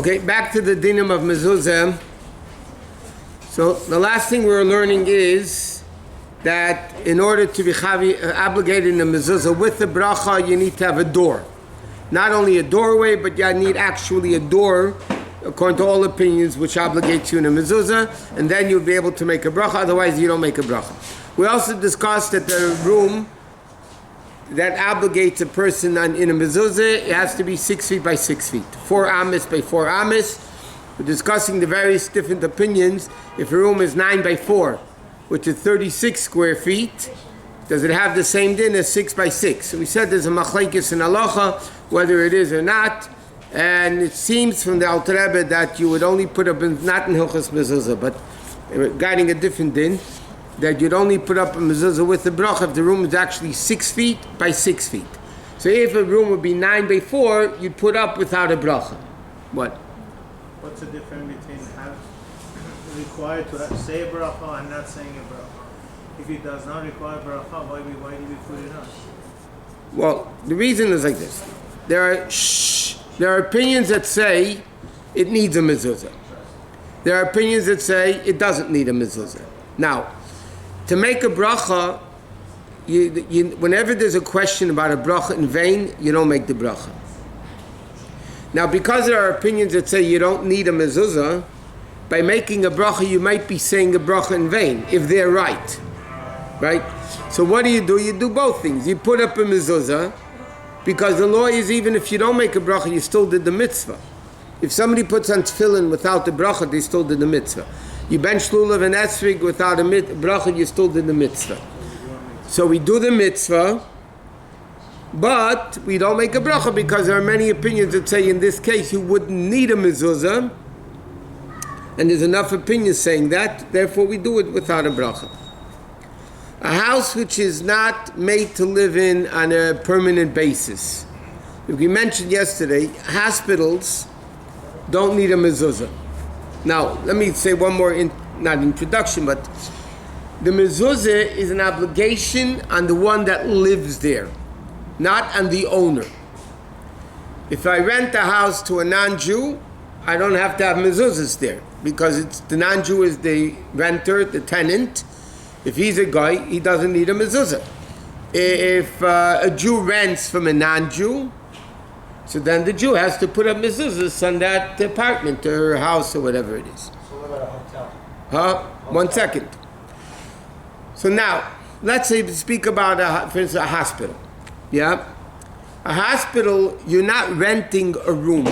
Okay, back to the dinim of Mezuzah. So the last thing we're learning is that in order to be obligated in the Mezuzah with the bracha, you need to have a door. Not only a doorway, but you need actually a door, according to all opinions, which obligates you in a Mezuzah, and then you'll be able to make a bracha, otherwise you don't make a bracha. We also discussed that the room that obligates a person in a Mezuzah, it has to be 6 feet by 6 feet, 4 amis by 4 amis. We're discussing the various different opinions. If a room is 9 by 4, which is 36 square feet, does it have the same din as 6 by 6? So we said there's a machlekes in halacha, whether it is or not, and it seems from the Alter Rebbe that you would only put up, not in Hilchos Mezuzah, but guiding a different din, that you'd only put up a mezuzah with the bracha if the room is actually 6 feet by 6 feet. So if a room would be 9 by 4, you'd put up without a bracha. What? What's the difference between required to say a bracha and not saying a bracha? If it does not require bracha, why do we put it on? Well, the reason is like this. There are opinions that say it needs a mezuzah. There are opinions that say it doesn't need a mezuzah. Now, to make a bracha, whenever there's a question about a bracha in vain, you don't make the bracha. Now, because there are opinions that say you don't need a mezuzah, by making a bracha, you might be saying a bracha in vain, if they're right. Right? So what do? You do both things. You put up a mezuzah, because the law is even if you don't make a bracha, you still did the mitzvah. If somebody puts on tefillin without the bracha, they still did the mitzvah. You bench lulav and esrig without a bracha, you still did the mitzvah. So we do the mitzvah, but we don't make a bracha because there are many opinions that say in this case you wouldn't need a mezuzah, and there's enough opinions saying that, therefore we do it without a bracha. A house which is not made to live in on a permanent basis. We mentioned yesterday, hospitals don't need a mezuzah. Now, let me say one more, not introduction, but the mezuzah is an obligation on the one that lives there, not on the owner. If I rent a house to a non-Jew, I don't have to have mezuzahs there, because the non-Jew is the renter, the tenant. If he's a guy, he doesn't need a mezuzah. If a Jew rents from a non-Jew, so then the Jew has to put up mezuzahs on that apartment or house or whatever it is. So what about a hotel? 1 second. So now, let's say speak about, for instance, a hospital. Yeah? A hospital, you're not renting a room.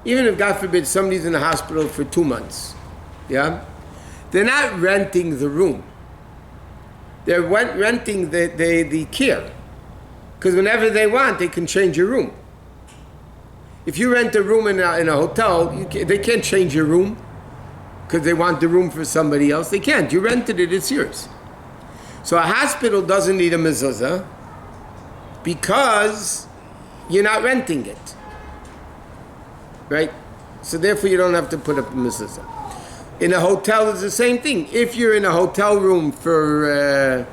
Even if, God forbid, somebody's in a hospital for 2 months. Yeah? They're not renting the room. They're renting the care. Because whenever they want, they can change your room. If you rent a room in a hotel, they can't change your room because they want the room for somebody else. They can't. You rented it, it's yours. So a hospital doesn't need a mezuzah because you're not renting it. Right? So therefore you don't have to put up a mezuzah. In a hotel, it's the same thing. If you're in a hotel room for,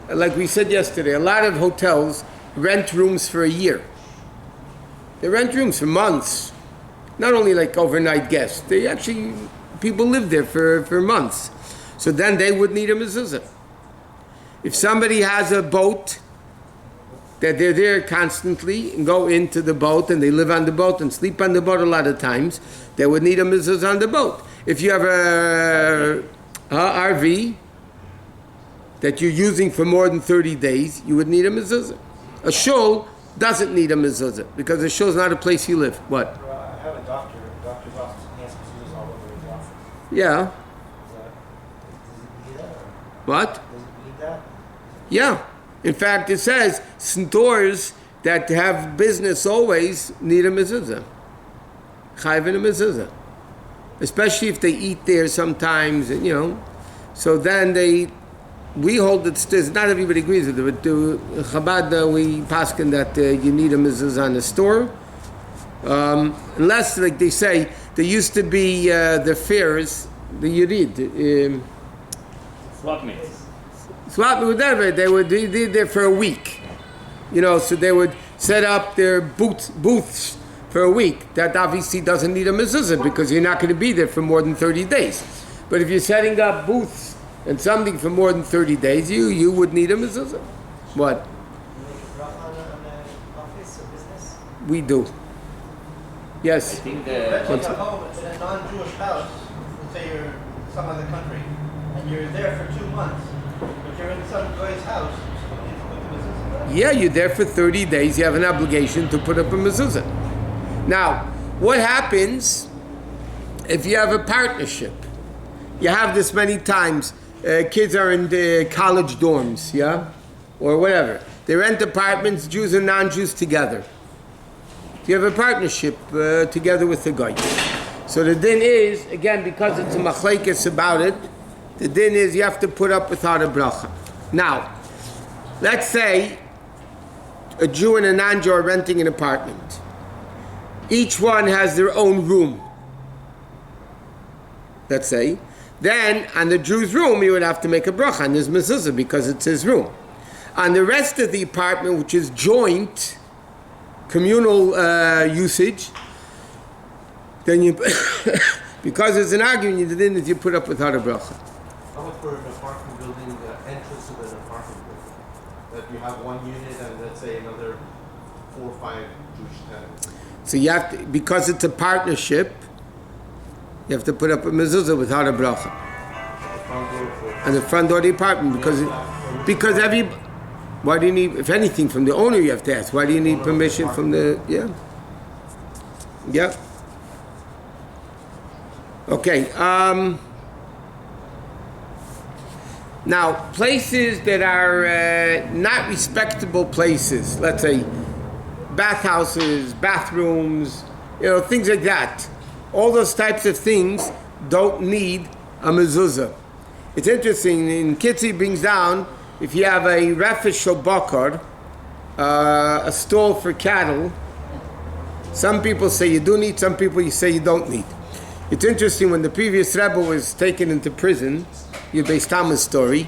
like we said yesterday, a lot of hotels rent rooms for a year. They rent rooms for months. Not only like overnight guests. They actually, people live there for months. So then they would need a mezuzah. If somebody has a boat, that they're there constantly and go into the boat and they live on the boat and sleep on the boat a lot of times, they would need a mezuzah on the boat. If you have a RV that you're using for more than 30 days, you would need a mezuzah. A shul doesn't need a mezuzah because the shul is not a place you live. What? I have a doctor's office. He has mezuzahs all over his office. Yeah. Does it need that? What? Does it need that? Yeah. In fact, it says stores that have business always need a mezuzah. Chayv in a mezuzah. Especially if they eat there sometimes, and, so then we hold that, not everybody agrees with it, but Chabad, we paskin that you need a mezuzah on the store. Unless, like they say, there used to be the fairs, the Yurid. Swap meets. Swap whatever, they did there for a week. So they would set up their booths for a week, that obviously doesn't need a mezuzah because you're not going to be there for more than 30 days. But if you're setting up booths and something for more than 30 days, you would need a mezuzah. What? We do. Yes. I think Renting a home in a non-Jewish house, let's say you're in some other country, and you're there for 2 months, but you're in some guy's house, you need to put the mezuzah. Yeah, you're there for 30 days. You have an obligation to put up a mezuzah. Now, what happens if you have a partnership? You have this many times. Kids are in the college dorms, yeah? Or whatever. They rent apartments, Jews and non-Jews together. You have a partnership together with the guy. So the din is, again, because it's a machlekes about it, the din is you have to put up without a bracha. Now, let's say a Jew and a non-Jew are renting an apartment. Each one has their own room. Let's say. Then, on the Jew's room, he would have to make a bracha on his mezuzah because it's his room. On the rest of the apartment, which is joint, communal usage, then you, because there's an argument, the din is you put up without a bracha. How about for an apartment building, the entrance to an apartment building? That you have one unit and let's say another 4 or 5 Jewish tenants. So you have to, because it's a partnership, you have to put up a mezuzah without a bracha. And the front door of the apartment, because every, why do you need, if anything, from the owner you have to ask, why do you need permission from the, yeah. Okay, now, places that are not respectable places, let's say bathhouses, bathrooms, things like that. All those types of things don't need a mezuzah. It's interesting, in Kitzi brings down, if you have a refish shobakar, a stall for cattle, some people say you do need, some people say you don't need. It's interesting, when the previous Rebbe was taken into prison, your Beis Thomas story,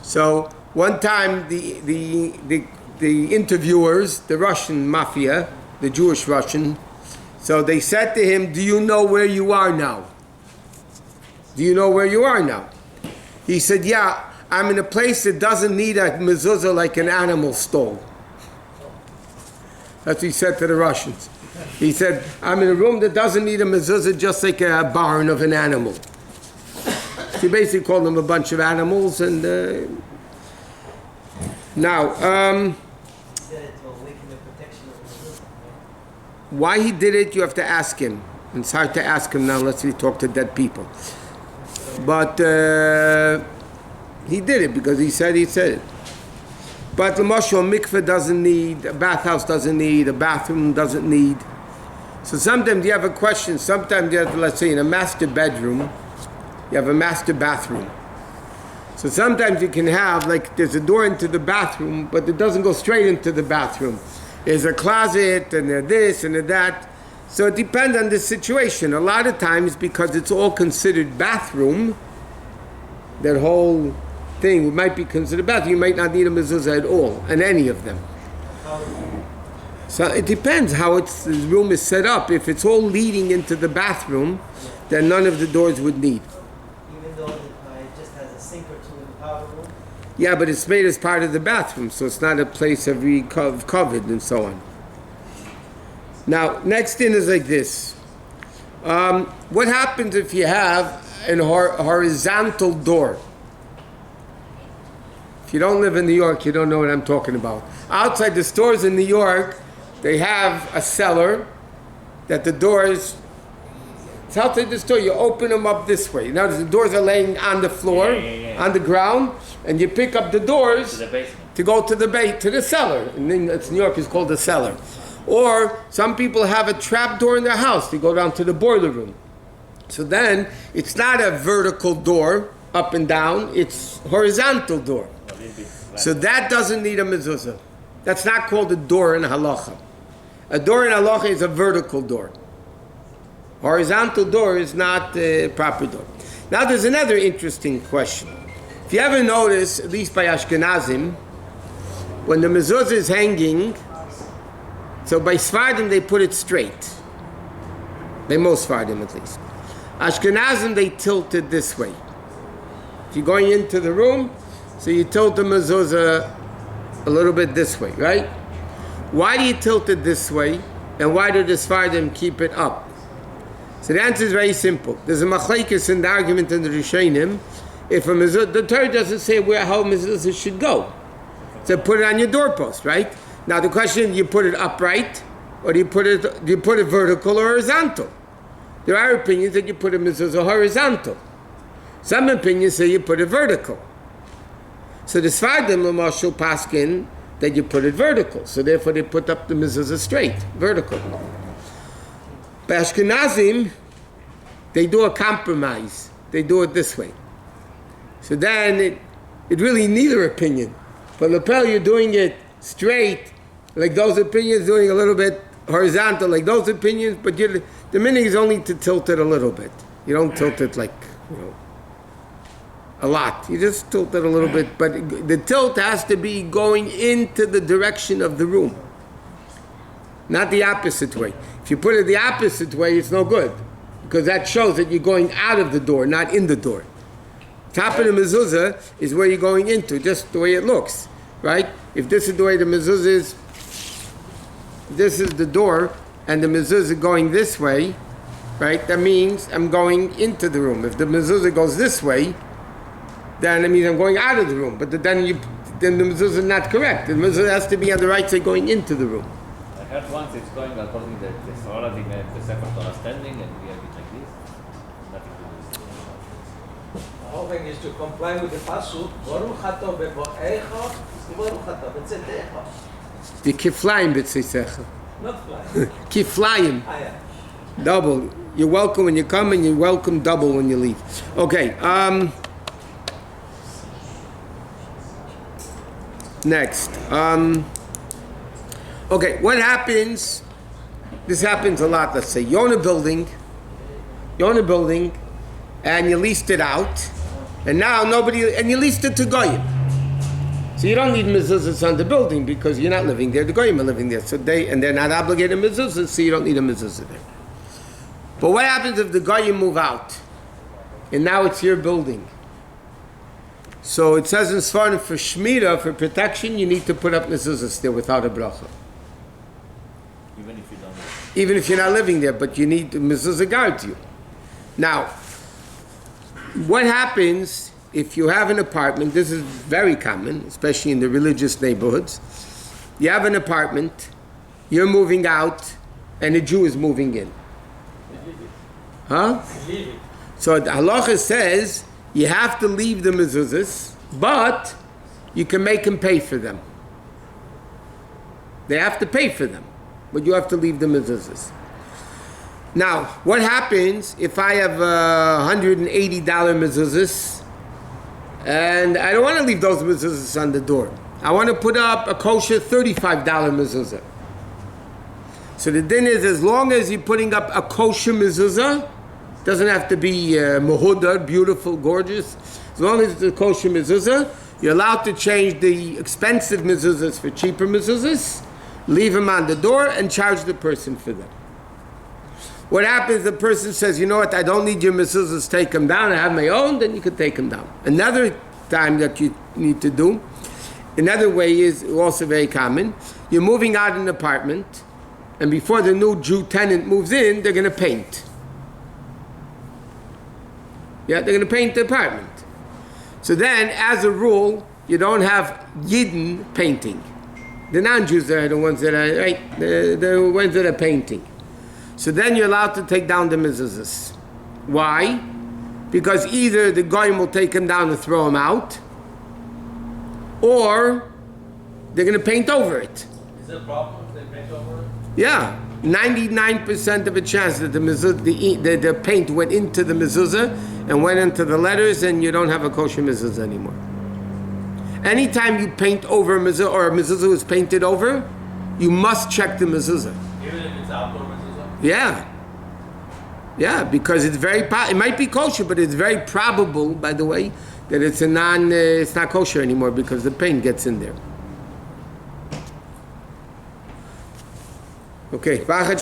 so one time the interviewers, the Russian mafia, the Jewish Russian, so they said to him, do you know where you are now? Do you know where you are now? He said, yeah, I'm in a place that doesn't need a mezuzah like an animal stall. That's what he said to the Russians. He said, I'm in a room that doesn't need a mezuzah just like a barn of an animal. He basically called them a bunch of animals. And now, why he did it, you have to ask him. It's hard to ask him now unless we talk to dead people. But he did it because he said it. But the mashal mikveh doesn't need, a bathhouse doesn't need, a bathroom doesn't need. So sometimes you have a question, sometimes you have, let's say in a master bedroom, you have a master bathroom. So sometimes you can have, like there's a door into the bathroom, but it doesn't go straight into the bathroom. There's a closet and there's this and there's that. So it depends on the situation. A lot of times, because it's all considered bathroom, that whole thing might be considered bathroom. You might not need a mezuzah at all, in any of them. So it depends how the room is set up. If it's all leading into the bathroom, then none of the doors would need. Even though it just has a sink or two in the powder room? Yeah, but it's made as part of the bathroom, so it's not a place of covered and so on. Now, next thing is like this. What happens if you have a horizontal door? If you don't live in New York, you don't know what I'm talking about. Outside the stores in New York, they have a cellar that the doors, it's outside the store, you open them up this way. Now the doors are laying on the floor, on the ground, and you pick up the doors to the basement. to go to the cellar. And then it's New York is called the cellar. Or some people have a trap door in their house. They go down to the boiler room. So then it's not a vertical door up and down, it's horizontal door. So that doesn't need a mezuzah. That's not called a door in halacha. A door in halacha is a vertical door. Horizontal door is not a proper door. Now there's another interesting question. If you ever notice, at least by Ashkenazim, when the mezuzah is hanging, so by Sfardim they put it straight. By most Sephardim at least. Ashkenazim, they tilt it this way. If you're going into the room, so you tilt the mezuzah a little bit this way, right? Why do you tilt it this way? And why do the Sephardim keep it up? So the answer is very simple. There's a machlekes in the argument in the Rishonim. If a mezuzah, the Torah doesn't say how mezuzah should go. So put it on your doorpost, right? Now the question: do you put it upright, or do you put it vertical or horizontal? There are opinions that you put a mezuzah horizontal. Some opinions say you put it vertical. So the Sephardim L'mashal paskin that you put it vertical. So therefore they put up the mezuzah straight, vertical. By Ashkenazim, they do a compromise. They do it this way. So then it really neither opinion. For lapel, you're doing it straight, like those opinions, doing a little bit horizontal, like those opinions, but the meaning is only to tilt it a little bit. You don't tilt it like, a lot. You just tilt it a little bit, but the tilt has to be going into the direction of the room, not the opposite way. If you put it the opposite way, it's no good, because that shows that you're going out of the door, not in the door. Top of the mezuzah is where you're going into, just the way it looks, right? If this is the way the mezuzah is, this is the door, and the mezuzah is going this way, right? That means I'm going into the room. If the mezuzah goes this way, then it means I'm going out of the room. But then the mezuzah is not correct. The mezuzah has to be on the right side, going into the room. I heard once it's going according to the Torah, the Sefer Torah standing, and we have it like this. Nothing to do with it. The whole thing is to comply with the pasuk. Baruch atah beboecha, baruch atah betzetecha. The kiflayim b'tzeisecha. Not flying. Kiflayim. Yeah. Double. You're welcome when you come, and you're welcome double when you leave. Okay. Next. Okay, what happens? This happens a lot. Let's say you're in a building, and you leased it out, and now and you leased it to goyim. So you don't need mezuzahs on the building because you're not living there. The goyim are living there, so they're not obligated mezuzahs, so you don't need a mezuzah there. But what happens if the goyim move out, and now it's your building? So it says in Sfarim for Shmira, for protection, you need to put up mezuzahs there without a bracha. Even if you don't know. Even if you're not living there, but you need the mezuzah guard you. Now, what happens if you have an apartment? This is very common, especially in the religious neighborhoods. You have an apartment, you're moving out, and a Jew is moving in. Huh? So the Halachos says you have to leave the mezuzahs, but you can make them pay for them. They have to pay for them, but you have to leave the mezuzahs. Now, what happens if I have $180 mezuzahs, and I don't want to leave those mezuzahs on the door? I want to put up a kosher $35 mezuzah. So the din is, as long as you're putting up a kosher mezuzah, doesn't have to be mahudar, beautiful, gorgeous. As long as it's a kosher mezuzah, you're allowed to change the expensive mezuzahs for cheaper mezuzahs, leave them on the door, and charge the person for them. What happens, the person says, you know what, I don't need your mezuzahs, take them down, I have my own, then you can take them down. Another time that you need to do, another way is also very common. You're moving out an apartment, and before the new Jew tenant moves in, they're going to paint. Yeah, they're going to paint the apartment. So then, as a rule, you don't have Yidden painting. The non-Jews are the ones that are, right, the ones that are painting. So then you're allowed to take down the mezuzahs. Why? Because either the goyim will take them down and throw them out, or they're going to paint over it. Is there a problem if they paint over it? Yeah, 99% of a chance that the paint went into the mezuzah and went into the letters, and you don't have a kosher mezuzah anymore. Anytime you paint over a mezuzah, or a mezuzah is painted over, you must check the mezuzah. Even if it's outdoor mezuzah? Yeah, because it's it might be kosher, but it's very probable, by the way, that it's not kosher anymore because the paint gets in there. Okay,